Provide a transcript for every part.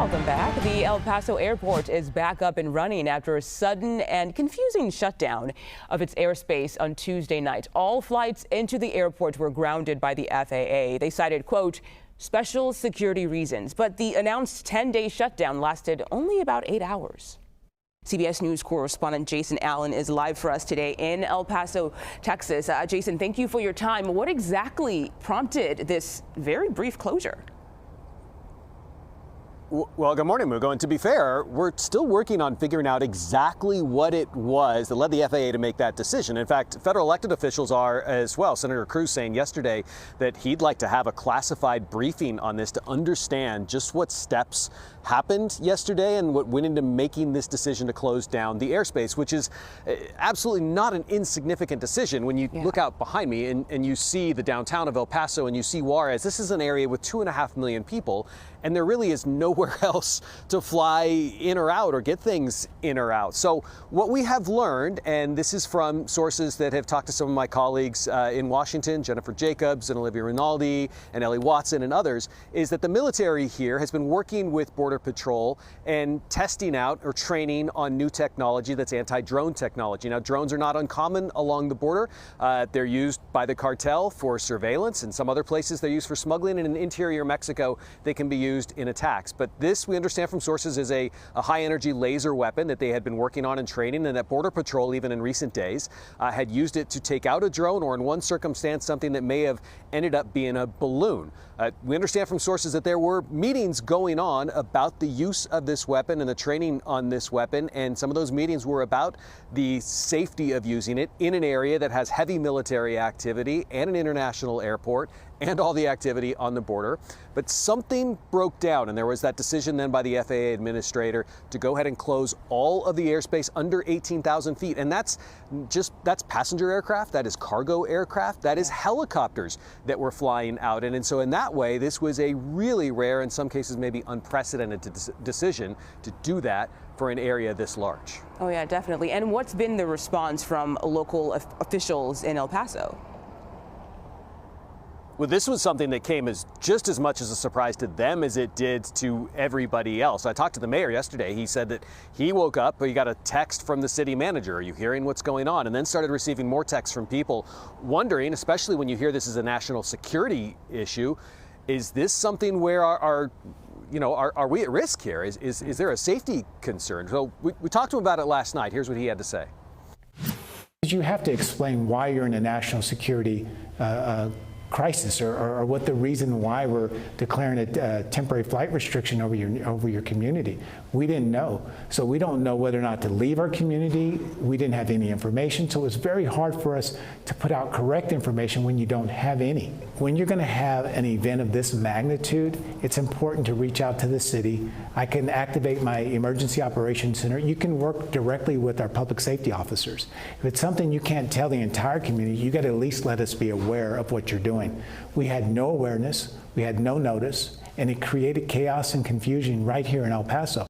Welcome back. The El Paso airport is back up and running after a sudden and confusing shutdown of its airspace on Tuesday night. All flights into the airport were grounded by the FAA. They cited, quote, special security reasons, but the announced 10-day shutdown lasted only about 8 hours. CBS News correspondent Jason Allen is live for us today in El Paso, Texas. Jason, thank you for your time. What exactly prompted this very brief closure? Well, good morning, Mugo. And to be fair, we're still working on figuring out exactly what it was that led the FAA to make that decision. In fact, federal elected officials are as well. Senator Cruz saying yesterday that he'd like to have a classified briefing on this to understand just what steps happened yesterday and what went into making this decision to close down the airspace, which is absolutely not an insignificant decision. When you look out behind me and you see the downtown of El Paso and you see Juarez, this is an area with 2.5 million people, and there really is nowhere else to fly in or out or get things in or out. So what we have learned, and this is from sources that have talked to some of my colleagues in Washington, Jennifer Jacobs and Olivia Rinaldi and Ellie Watson and others, is that the military here has been working with Border Patrol and testing out or training on new technology that's anti-drone technology. Now, drones are not uncommon along the border. They're used by the cartel for surveillance. In some other places, they're used for smuggling. And in interior Mexico, they can be used in attacks. But this, we understand from sources, is a high-energy laser weapon that they had been working on and training, and that Border Patrol, even in recent days, had used it to take out a drone, or in one circumstance, something that may have ended up being a balloon. We understand from sources that there were meetings going on about the use of this weapon and the training on this weapon, and some of those meetings were about the safety of using it in an area that has heavy military activity and an international airport and all the activity on the border. But something broke down, and there was that decision then by the FAA administrator to go ahead and close all of the airspace under 18,000 feet. And that's passenger aircraft, that is cargo aircraft, that is helicopters that were flying out. And so in that way, this was a really rare, in some cases maybe unprecedented decision to do that for an area this large. Oh yeah, definitely. And what's been the response from local officials in El Paso? Well, this was something that came as just as much as a surprise to them as it did to everybody else. I talked to the mayor yesterday. He said that he woke up, he got a text from the city manager, "Are you hearing what's going on?" And then started receiving more texts from people wondering, especially when you hear this is a national security issue, is this something where are we at risk here? Is there a safety concern? So we talked to him about it last night. Here's what he had to say. You have to explain why you're in a national security crisis, or what the reason why we're declaring a temporary flight restriction over your community. We didn't know. So we don't know whether or not to leave our community. We didn't have any information. So it's very hard for us to put out correct information when you don't have any. When you're going to have an event of this magnitude, it's important to reach out to the city. I can activate my emergency operations center. You can work directly with our public safety officers. If it's something you can't tell the entire community, you got to at least let us be aware of what you're doing. We had no awareness, we had no notice, and it created chaos and confusion right here in El Paso.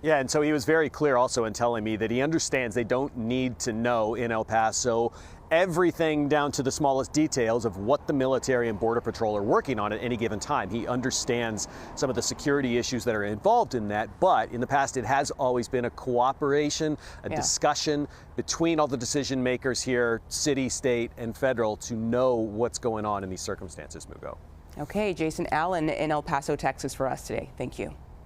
Yeah, and so he was very clear also in telling me that he understands they don't need to know in El Paso everything down to the smallest details of what the military and Border Patrol are working on at any given time. He understands some of the security issues that are involved in that, but in the past it has always been a cooperation, a discussion between all the decision makers here, city, state, and federal, to know what's going on in these circumstances, Mugo. Okay, Jason Allen in El Paso, Texas for us today. Thank you.